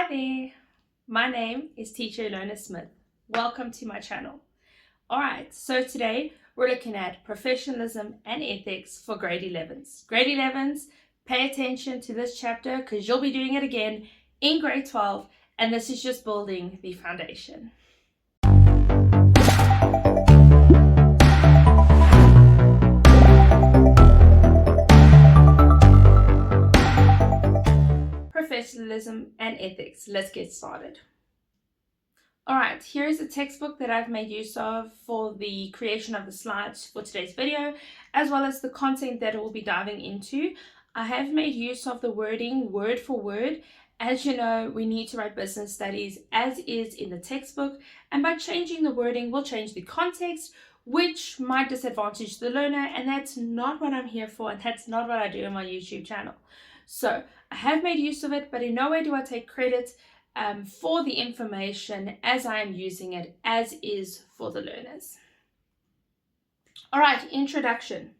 Hi there, my name is Teacher Ilona Smith. Welcome to my channel. Alright, so today we're looking at professionalism and ethics for grade 11s. Grade 11s, pay attention to this chapter because you'll be doing it again in grade 12, and this is just building the foundation. Professionalism and ethics. Let's get started. Alright, here's a textbook that I've made use of for the creation of the slides for today's video, as well as the content that we'll be diving into. I have made use of the wording word for word. As you know, we need to write business studies as is in the textbook, and by changing the wording, we'll change the context, which might disadvantage the learner, and that's not what I'm here for, and that's not what I do on my YouTube channel. So I have made use of it, but in no way do I take credit for the information as I am using it, as is for the learners. All right, introduction.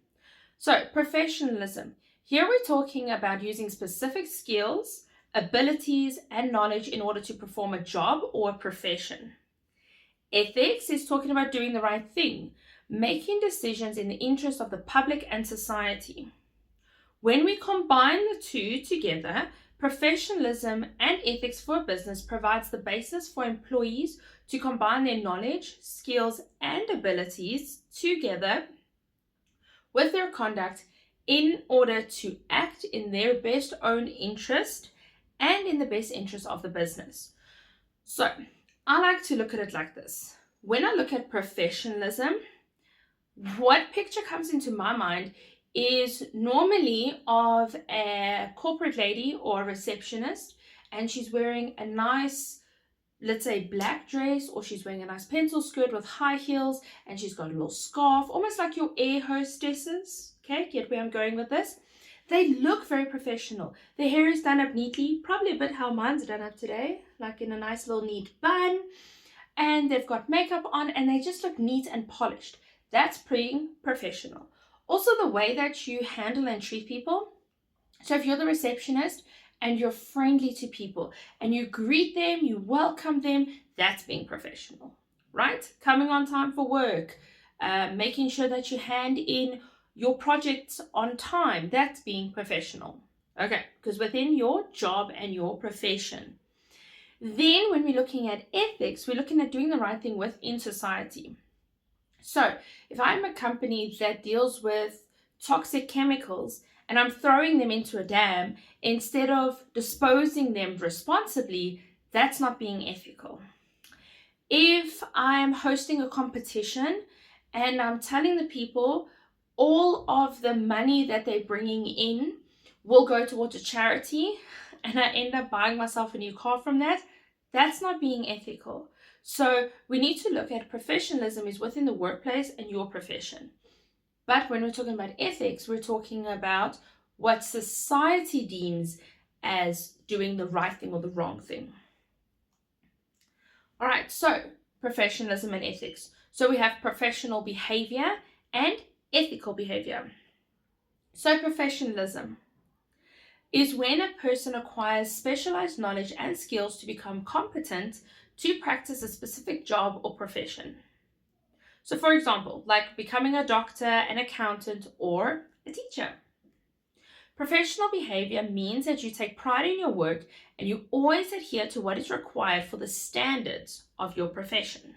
So professionalism. Here we're talking about using specific skills, abilities, and knowledge in order to perform a job or a profession. Ethics is talking about doing the right thing, making decisions in the interest of the public and society. When we combine the two together, professionalism and ethics for a business provides the basis for employees to combine their knowledge, skills, and abilities together with their conduct in order to act in their best own interest and in the best interest of the business. So, I like to look at it like this. When I look at professionalism, what picture comes into my mind is normally of a corporate lady or a receptionist, and she's wearing a nice, let's say, black dress, or she's wearing a nice pencil skirt with high heels, and she's got a little scarf, almost like your air hostesses. Okay, get where I'm going with this? They look very professional. Their hair is done up neatly, probably a bit how mine's done up today, like in a nice little neat bun, and they've got makeup on, and they just look neat and polished. That's being professional. Also, the way that you handle and treat people. So if you're the receptionist and you're friendly to people and you greet them, you welcome them, that's being professional, right? Coming on time for work, making sure that you hand in your projects on time, that's being professional. Okay, because within your job and your profession. Then when we're looking at ethics, we're looking at doing the right thing within society. So if I'm a company that deals with toxic chemicals and I'm throwing them into a dam instead of disposing them responsibly, that's not being ethical. If I'm hosting a competition and I'm telling the people all of the money that they're bringing in will go towards a charity, and I end up buying myself a new car from that, that's not being ethical. So we need to look at professionalism is within the workplace and your profession. But when we're talking about ethics, we're talking about what society deems as doing the right thing or the wrong thing. All right, so professionalism and ethics. So we have professional behavior and ethical behavior. So professionalism is when a person acquires specialized knowledge and skills to become competent to practice a specific job or profession. So for example, like becoming a doctor, an accountant, or a teacher. Professional behavior means that you take pride in your work and you always adhere to what is required for the standards of your profession.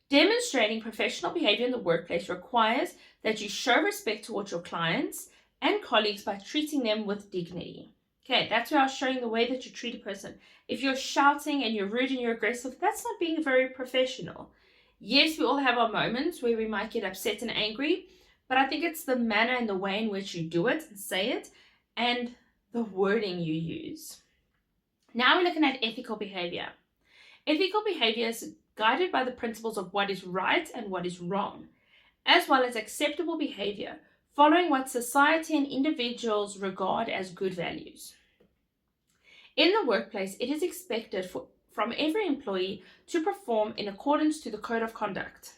Demonstrating professional behavior in the workplace requires that you show respect towards your clients and colleagues by treating them with dignity. Okay, that's where I was showing the way that you treat a person. If you're shouting and you're rude and you're aggressive, that's not being very professional. Yes, we all have our moments where we might get upset and angry, but I think it's the manner and the way in which you do it and say it and the wording you use. Now we're looking at ethical behavior. Ethical behavior is guided by the principles of what is right and what is wrong, as well as acceptable behavior, following what society and individuals regard as good values. In the workplace, it is expected from every employee to perform in accordance to the code of conduct.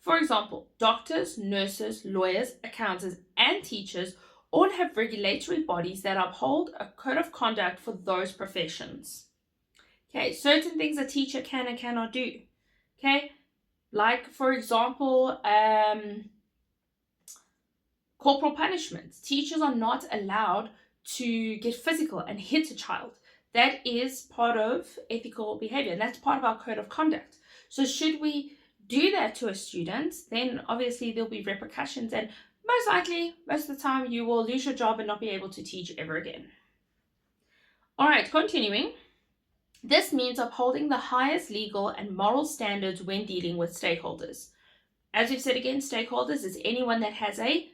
For example, doctors, nurses, lawyers, accountants, and teachers all have regulatory bodies that uphold a code of conduct for those professions. Okay, certain things a teacher can and cannot do. Okay, like for example, corporal punishment. Teachers are not allowed to get physical and hit a child. That is part of ethical behavior, and that's part of our code of conduct. So should we do that to a student, then obviously there'll be repercussions, and most likely, most of the time, you will lose your job and not be able to teach ever again. All right, continuing. This means upholding the highest legal and moral standards when dealing with stakeholders. As we've said again, stakeholders is anyone that has a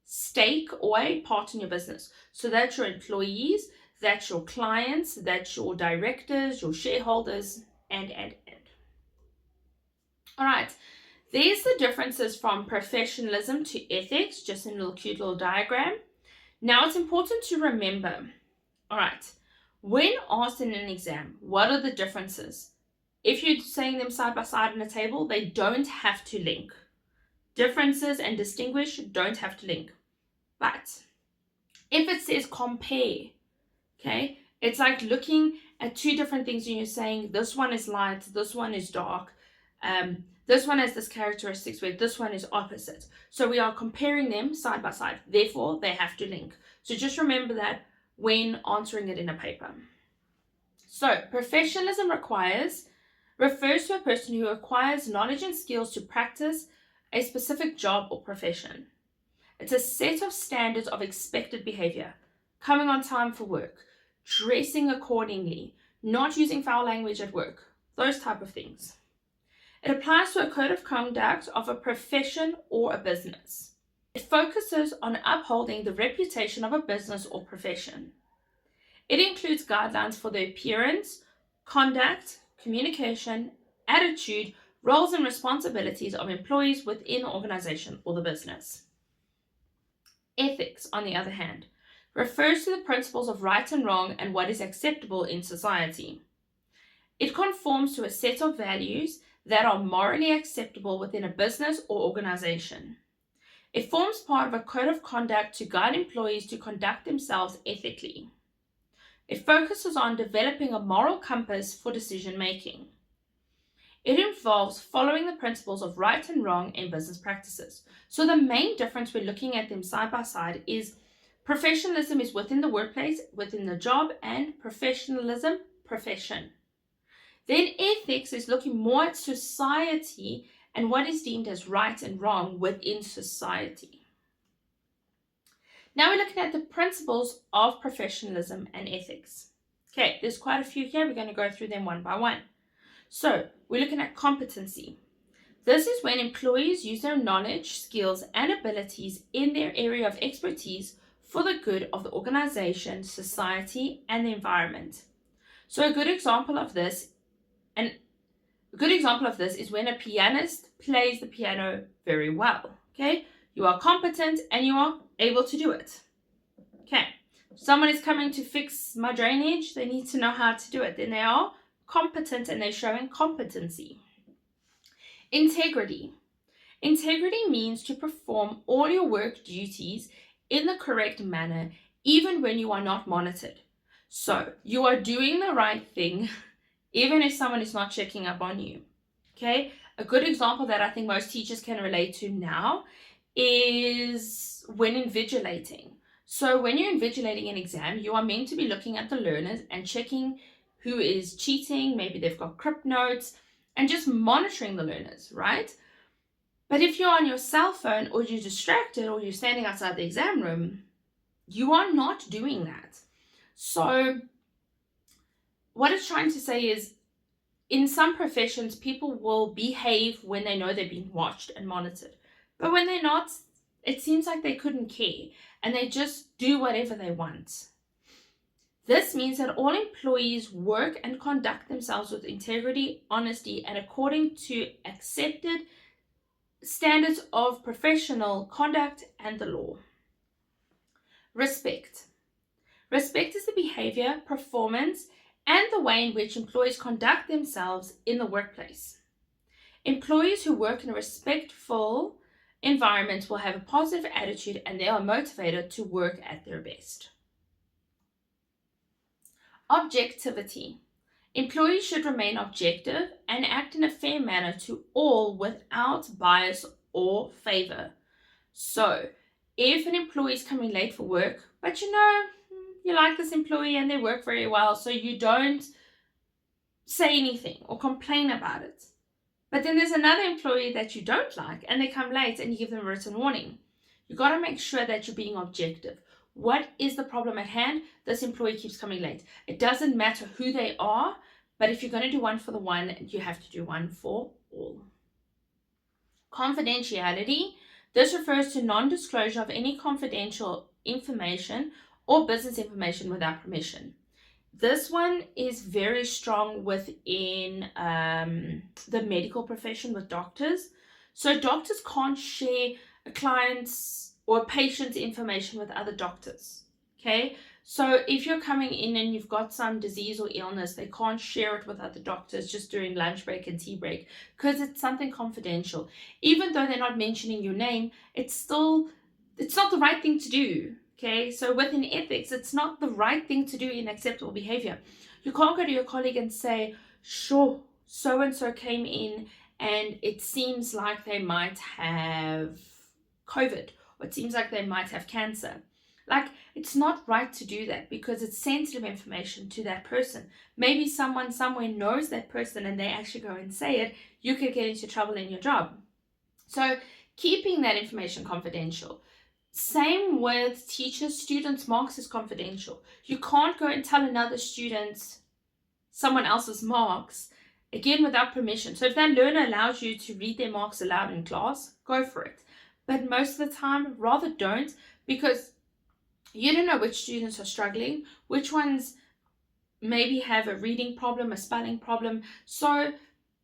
stake or a part in your business. So that's your employees, that's your clients, that's your directors, your shareholders, and. All right, there's the differences from professionalism to ethics, just in a little cute little diagram. Now it's important to remember, all right, when asked in an exam, what are the differences? If you're saying them side by side on a table, they don't have to link. Differences and distinguish don't have to link. But if it says compare, okay, it's like looking at two different things and you're saying this one is light, this one is dark, this one has this characteristics where this one is opposite. So we are comparing them side by side. Therefore, they have to link. So just remember that when answering it in a paper. So professionalism refers to a person who acquires knowledge and skills to practice a specific job or profession. It's a set of standards of expected behavior, coming on time for work, dressing accordingly, not using foul language at work, those type of things. It applies to a code of conduct of a profession or a business. It focuses on upholding the reputation of a business or profession. It includes guidelines for the appearance, conduct, communication, attitude, roles and responsibilities of employees within the organization or the business. Ethics, on the other hand, refers to the principles of right and wrong and what is acceptable in society. It conforms to a set of values that are morally acceptable within a business or organization. It forms part of a code of conduct to guide employees to conduct themselves ethically. It focuses on developing a moral compass for decision making. It involves following the principles of right and wrong in business practices. So the main difference, we're looking at them side by side, is professionalism is within the workplace, within the job, and professionalism, profession. Then ethics is looking more at society and what is deemed as right and wrong within society. Now we're looking at the principles of professionalism and ethics. Okay, there's quite a few here. We're going to go through them one by one. So we're looking at competency. This is when employees use their knowledge, skills, and abilities in their area of expertise for the good of the organization, society, and the environment. So a good example of this is when a pianist plays the piano very well. Okay, you are competent and you are able to do it. Okay, someone is coming to fix my drainage, they need to know how to do it. Then they are competent and they're showing competency. Integrity. Integrity means to perform all your work duties in the correct manner, even when you are not monitored. So you are doing the right thing, even if someone is not checking up on you. Okay, a good example that I think most teachers can relate to now is when invigilating. So when you're invigilating an exam, you are meant to be looking at the learners and checking who is cheating, maybe they've got crypt notes, and just monitoring the learners, right? But if you're on your cell phone or you're distracted or you're standing outside the exam room, you are not doing that. So what it's trying to say is, in some professions, people will behave when they know they're being watched and monitored. But when they're not, it seems like they couldn't care and they just do whatever they want. This means that all employees work and conduct themselves with integrity, honesty, and according to accepted standards of professional conduct and the law. Respect. Respect is the behavior, performance, and the way in which employees conduct themselves in the workplace. Employees who work in a respectful environment will have a positive attitude and they are motivated to work at their best. Objectivity. Employees should remain objective and act in a fair manner to all without bias or favor. So, if an employee is coming late for work, but you like this employee and they work very well, so you don't say anything or complain about it. But then there's another employee that you don't like and they come late and you give them a written warning. You got to make sure that you're being objective. What is the problem at hand? This employee keeps coming late. It doesn't matter who they are, but if you're going to do one for the one, you have to do one for all. Confidentiality. This refers to non-disclosure of any confidential information or business information without permission. This one is very strong within the medical profession with doctors. So doctors can't share a client's or a patient's information with other doctors. Okay, so if you're coming in and you've got some disease or illness, they can't share it with other doctors just during lunch break and tea break because it's something confidential. Even though they're not mentioning your name, it's not the right thing to do. Okay, so within ethics, it's not the right thing to do in acceptable behavior. You can't go to your colleague and say, sure, so-and-so came in and it seems like they might have COVID, or it seems like they might have cancer. Like, it's not right to do that because it's sensitive information to that person. Maybe someone somewhere knows that person and they actually go and say it, you could get into trouble in your job. So keeping that information confidential. Same with teachers, students' marks is confidential. You can't go and tell another student someone else's marks, again, without permission. So if that learner allows you to read their marks aloud in class, go for it. But most of the time, rather don't, because you don't know which students are struggling, which ones maybe have a reading problem, a spelling problem. So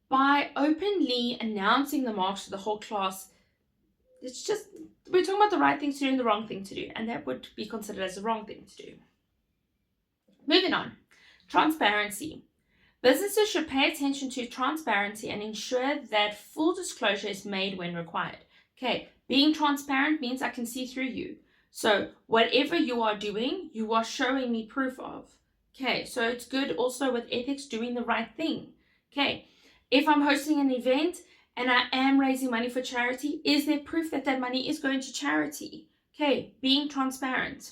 by openly announcing the marks to the whole class, we're talking about the right thing to do and the wrong thing to do, and that would be considered as the wrong thing to do. Moving on, transparency. Businesses should pay attention to transparency and ensure that full disclosure is made when required. Okay, being transparent means I can see through you. So whatever you are doing, you are showing me proof of. Okay, so it's good also with ethics, doing the right thing. Okay, if I'm hosting an event and I am raising money for charity, is there proof that that money is going to charity? Okay, being transparent.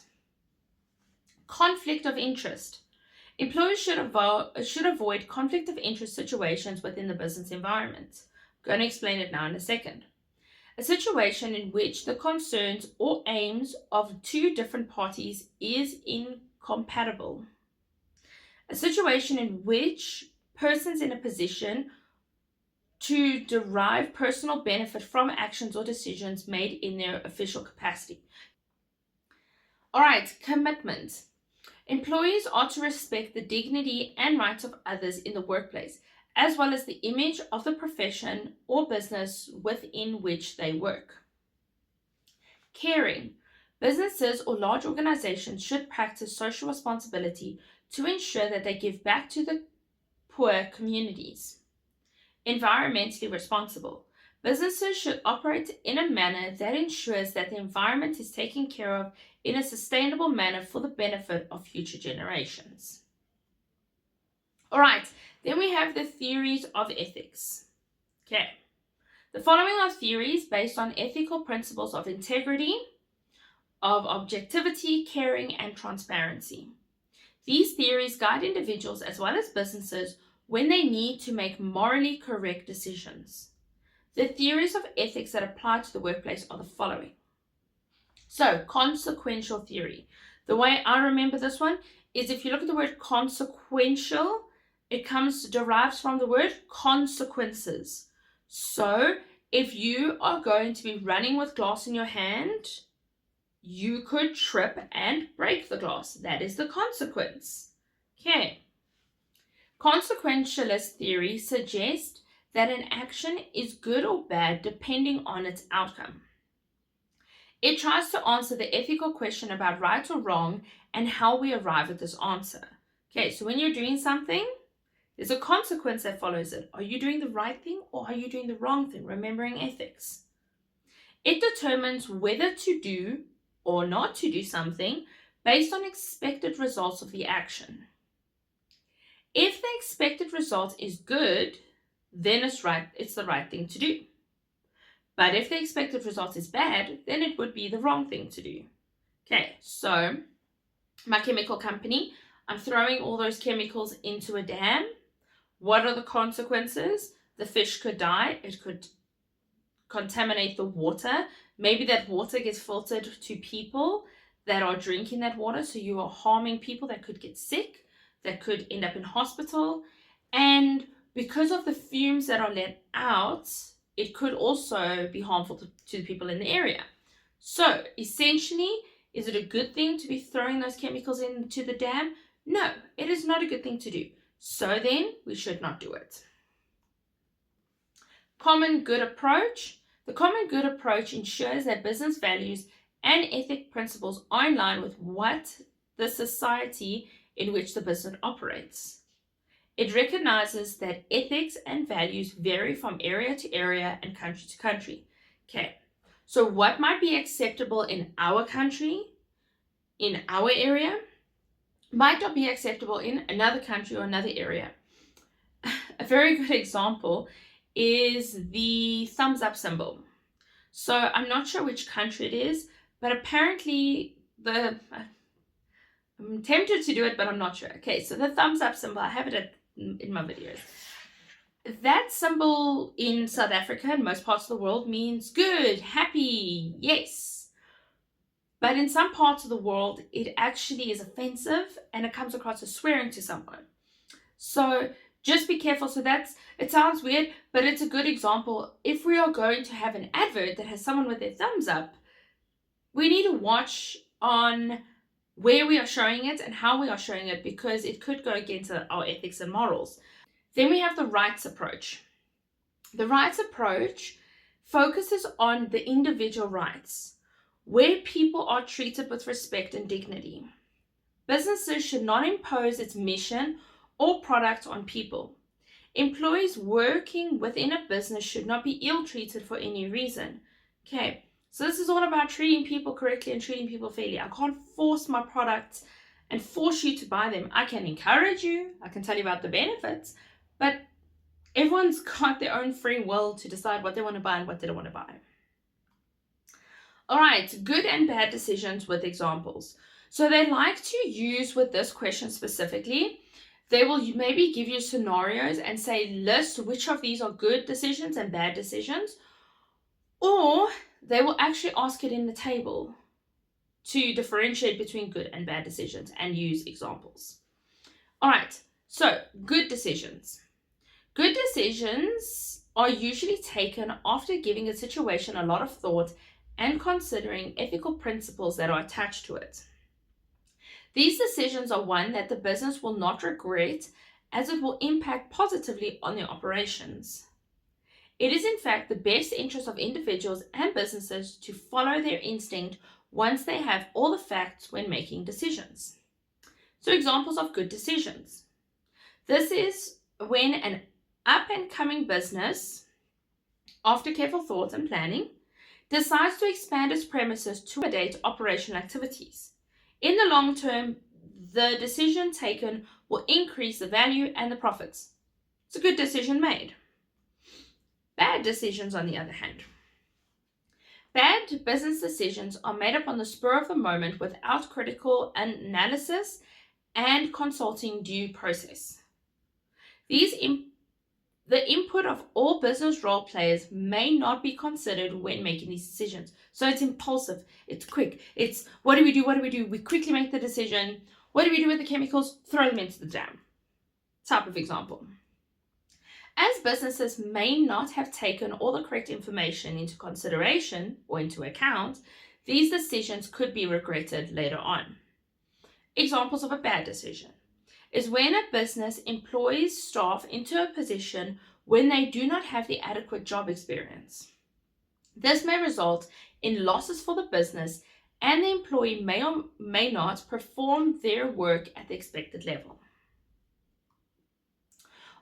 Conflict of interest. Employers should avoid conflict of interest situations within the business environment. I'm going to explain it now in a second. A situation in which the concerns or aims of two different parties is incompatible. A situation in which persons in a position to derive personal benefit from actions or decisions made in their official capacity. All right, commitment. Employees are to respect the dignity and rights of others in the workplace, as well as the image of the profession or business within which they work. Caring. Businesses or large organizations should practice social responsibility to ensure that they give back to the poor communities. Environmentally responsible. Businesses should operate in a manner that ensures that the environment is taken care of in a sustainable manner for the benefit of future generations. All right, then we have the theories of ethics. Okay, the following are theories based on ethical principles of integrity, of objectivity, caring, and transparency. These theories guide individuals as well as businesses when they need to make morally correct decisions. The theories of ethics that apply to the workplace are the following. So, consequential theory. The way I remember this one is if you look at the word consequential, it derives from the word consequences. So, if you are going to be running with glass in your hand, you could trip and break the glass. That is the consequence. Okay. Consequentialist theory suggests that an action is good or bad depending on its outcome. It tries to answer the ethical question about right or wrong and how we arrive at this answer. Okay, so when you're doing something, there's a consequence that follows it. Are you doing the right thing or are you doing the wrong thing? Remembering ethics. It determines whether to do or not to do something based on expected results of the action. If the expected result is good, then it's the right thing to do. But if the expected result is bad, then it would be the wrong thing to do. Okay, so my chemical company, I'm throwing all those chemicals into a dam. What are the consequences? The fish could die. It could contaminate the water. Maybe that water gets filtered to people that are drinking that water. So you are harming people that could get sick, that could end up in hospital. And because of the fumes that are let out, it could also be harmful to the people in the area. So essentially, is it a good thing to be throwing those chemicals into the dam? No, it is not a good thing to do. So then we should not do it. Common good approach. The common good approach ensures that business values and ethic principles are in line with what the society in which the business operates. It recognizes that ethics and values vary from area to area and country to country. Okay, so what might be acceptable in our country, in our area, might not be acceptable in another country or another area. A very good example is the thumbs up symbol. So I'm not sure which country it is, but apparently I'm tempted to do it, but I'm not sure. Okay, so the thumbs up symbol, I have it in my videos. That symbol in South Africa and most parts of the world means good, happy, yes. But in some parts of the world, it actually is offensive and it comes across as swearing to someone. So just be careful. So it sounds weird, but it's a good example. If we are going to have an advert that has someone with their thumbs up, we need to watch on where we are showing it and how we are showing it, because it could go against our ethics and morals. Then we have the rights approach. The rights approach focuses on the individual rights, where people are treated with respect and dignity. Businesses should not impose its mission or product on people. Employees working within a business should not be ill-treated for any reason. Okay, so this is all about treating people correctly and treating people fairly. I can't force my products and force you to buy them. I can encourage you, I can tell you about the benefits, but everyone's got their own free will to decide what they want to buy and what they don't want to buy. All right, good and bad decisions with examples. So they like to use, with this question specifically, they will maybe give you scenarios and say list which of these are good decisions and bad decisions, or they will actually ask it in the table to differentiate between good and bad decisions and use examples. All right, so good decisions. Good decisions are usually taken after giving a situation a lot of thought and considering ethical principles that are attached to it. These decisions are one that the business will not regret, as it will impact positively on their operations. It is in fact the best interest of individuals and businesses to follow their instinct once they have all the facts when making decisions. So examples of good decisions. This is when an up-and-coming business, after careful thought and planning, decides to expand its premises to accommodate operational activities. In the long term, the decision taken will increase the value and the profits. It's a good decision made. Bad decisions, on the other hand. Bad business decisions are made up on the spur of the moment without critical analysis and consulting due process. The input of all business role players may not be considered when making these decisions. So it's impulsive, it's quick, it's what do we do? We quickly make the decision. What do we do with the chemicals? Throw them into the dam. Type of example. As businesses may not have taken all the correct information into consideration or into account, these decisions could be regretted later on. Examples of a bad decision is when a business employs staff into a position when they do not have the adequate job experience. This may result in losses for the business, and the employee may or may not perform their work at the expected level.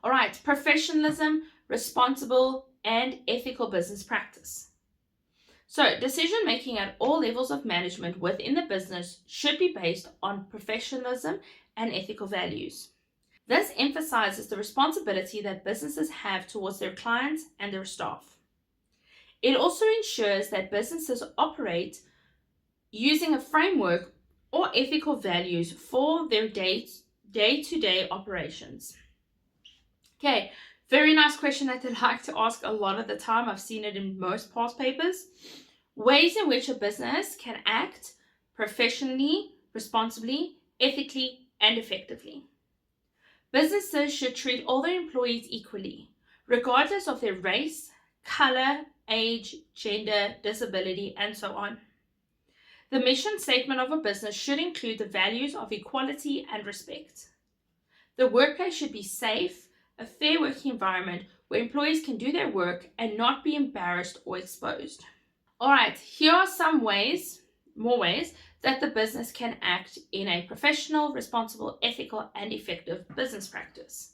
All right, professionalism, responsible, and ethical business practice. So, decision making at all levels of management within the business should be based on professionalism and ethical values. This emphasizes the responsibility that businesses have towards their clients and their staff. It also ensures that businesses operate using a framework or ethical values for their day-to-day operations. Okay, very nice question that they like to ask a lot of the time. I've seen it in most past papers. Ways in which a business can act professionally, responsibly, ethically, and effectively. Businesses should treat all their employees equally, regardless of their race, color, age, gender, disability, and so on. The mission statement of a business should include the values of equality and respect. The workplace should be safe, a fair working environment where employees can do their work and not be embarrassed or exposed. All right, here are some more ways that the business can act in a professional, responsible, ethical, and effective business practice.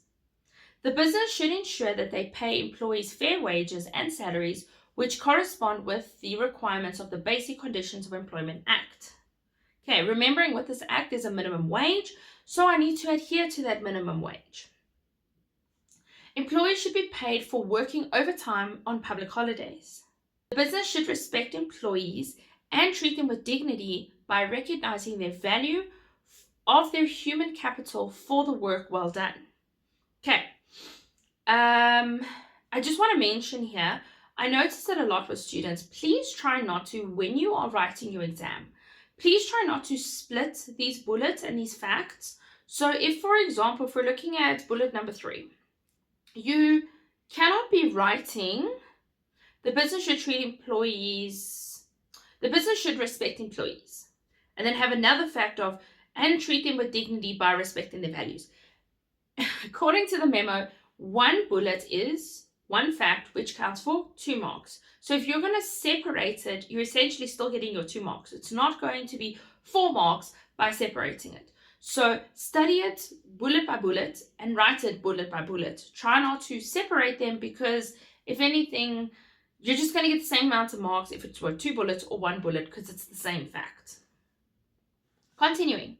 The business should ensure that they pay employees fair wages and salaries which correspond with the requirements of the Basic Conditions of Employment Act. Okay, remembering with this act there's a minimum wage, so I need to adhere to that minimum wage. Employees should be paid for working overtime on public holidays. The business should respect employees and treat them with dignity by recognizing their value of their human capital for the work well done. Okay, I just want to mention here, I noticed that a lot with students, please try not to, when you are writing your exam, please try not to split these bullets and these facts. So if, for example, if we're looking at bullet number 3, you cannot be writing, the business should respect employees. And then have another fact of, and treat them with dignity by respecting their values. According to the memo, one bullet is one fact which counts for 2 marks. So if you're going to separate it, you're essentially still getting your 2 marks. It's not going to be 4 marks by separating it. So study it bullet by bullet and write it bullet by bullet. Try not to separate them because if anything, you're just going to get the same amount of marks if it's 2 bullets or 1 bullet because it's the same fact. Continuing.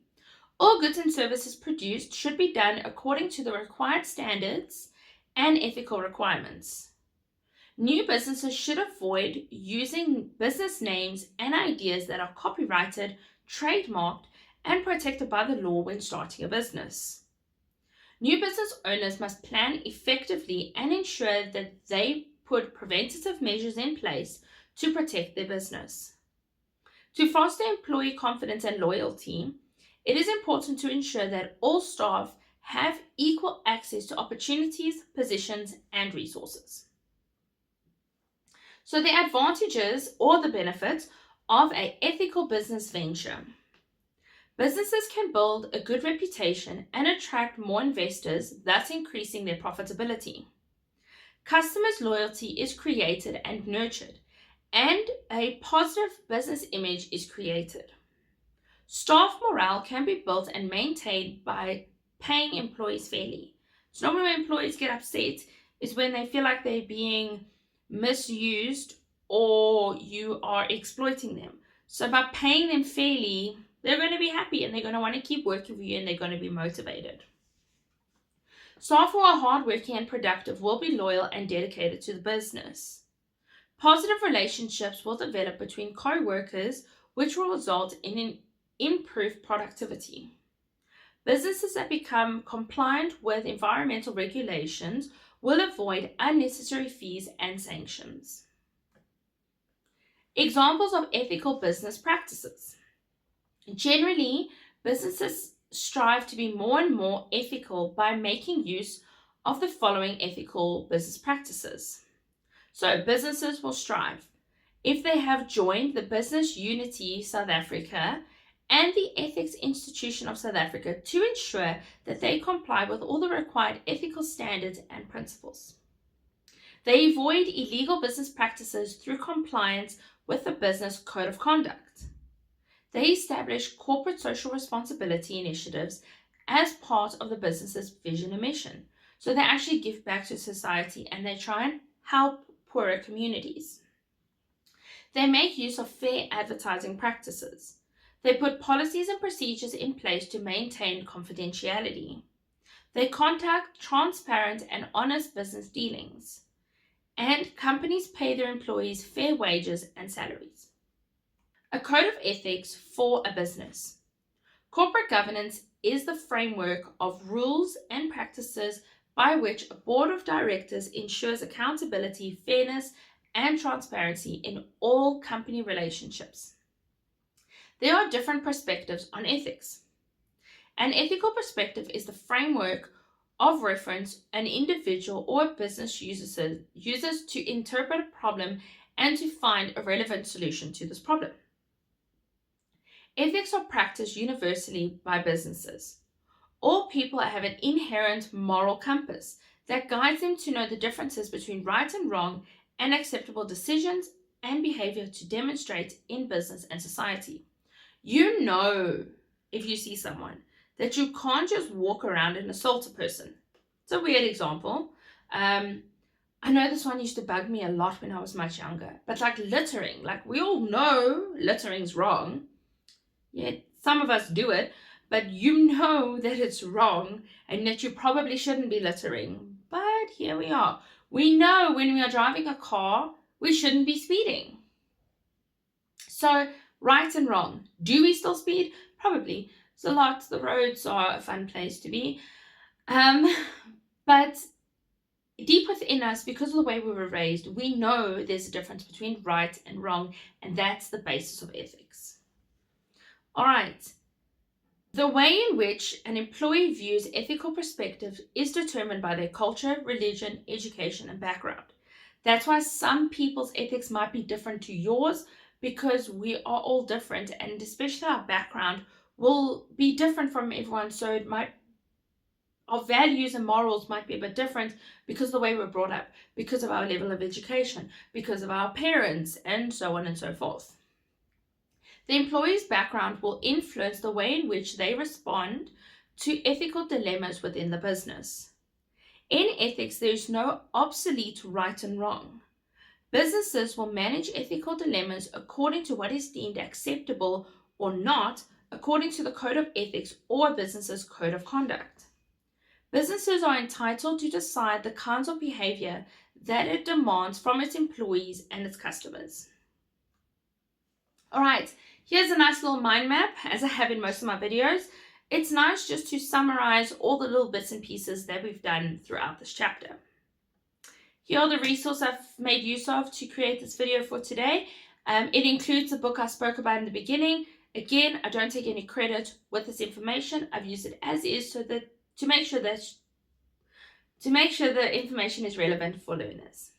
All goods and services produced should be done according to the required standards and ethical requirements. New businesses should avoid using business names and ideas that are copyrighted, trademarked, and protected by the law when starting a business. New business owners must plan effectively and ensure that they put preventative measures in place to protect their business. To foster employee confidence and loyalty, it is important to ensure that all staff have equal access to opportunities, positions, and resources. So the advantages or the benefits of an ethical business venture. Businesses can build a good reputation and attract more investors, thus increasing their profitability. Customers' loyalty is created and nurtured, and a positive business image is created. Staff morale can be built and maintained by paying employees fairly. So normally when employees get upset is when they feel like they're being misused or you are exploiting them. So by paying them fairly, they're going to be happy and they're going to want to keep working for you and they're going to be motivated. Staff who are hardworking and productive will be loyal and dedicated to the business. Positive relationships will develop between co-workers, which will result in an improved productivity. Businesses that become compliant with environmental regulations will avoid unnecessary fees and sanctions. Examples of ethical business practices. Generally, businesses strive to be more and more ethical by making use of the following ethical business practices. So businesses will strive, if they have joined the Business Unity South Africa and the Ethics Institution of South Africa, to ensure that they comply with all the required ethical standards and principles. They avoid illegal business practices through compliance with the Business Code of Conduct. They establish corporate social responsibility initiatives as part of the business's vision and mission. So they actually give back to society and they try and help poorer communities. They make use of fair advertising practices. They put policies and procedures in place to maintain confidentiality. They conduct transparent and honest business dealings. And companies pay their employees fair wages and salaries. A code of ethics for a business. Corporate governance is the framework of rules and practices by which a board of directors ensures accountability, fairness, and transparency in all company relationships. There are different perspectives on ethics. An ethical perspective is the framework of reference an individual or a business uses to interpret a problem and to find a relevant solution to this problem. Ethics are practiced universally by businesses. All people have an inherent moral compass that guides them to know the differences between right and wrong and acceptable decisions and behavior to demonstrate in business and society. You know, if you see someone, that you can't just walk around and assault a person. It's a weird example. I know this one used to bug me a lot when I was much younger, but like littering, like we all know littering's wrong. Yet some of us do it, but you know that it's wrong and that you probably shouldn't be littering. But here we are. We know when we are driving a car, we shouldn't be speeding. So, right and wrong. Do we still speed? Probably. It's a lot. The roads are a fun place to be. But deep within us, because of the way we were raised, we know there's a difference between right and wrong, and that's the basis of ethics. All right. The way in which an employee views ethical perspectives is determined by their culture, religion, education, and background. That's why some people's ethics might be different to yours, because we are all different, and especially our background will be different from everyone. So our values and morals might be a bit different because of the way we're brought up, because of our level of education, because of our parents, and so on and so forth. The employee's background will influence the way in which they respond to ethical dilemmas within the business. In ethics, there is no obsolete right and wrong. Businesses will manage ethical dilemmas according to what is deemed acceptable or not, according to the code of ethics or a business's code of conduct. Businesses are entitled to decide the kinds of behavior that it demands from its employees and its customers. All right, here's a nice little mind map, as I have in most of my videos. It's nice just to summarize all the little bits and pieces that we've done throughout this chapter. Here are the resources I've made use of to create this video for today. It includes the book I spoke about in the beginning. Again, I don't take any credit with this information. I've used it as is so that to make sure the information is relevant for learners.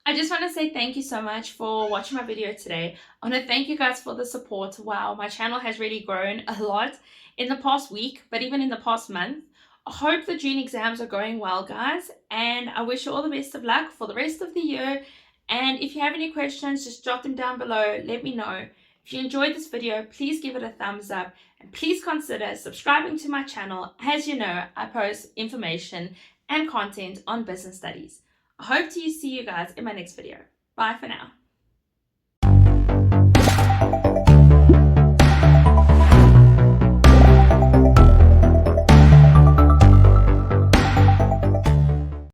I just want to say thank you so much for watching my video today. I want to thank you guys for the support. Wow, my channel has really grown a lot in the past week, but even in the past month. I hope the June exams are going well, guys, and I wish you all the best of luck for the rest of the year. And if you have any questions, just drop them down below. Let me know. If you enjoyed this video, please give it a thumbs up and please consider subscribing to my channel. As you know, I post information and content on business studies. I hope to see you guys in my next video. Bye for now.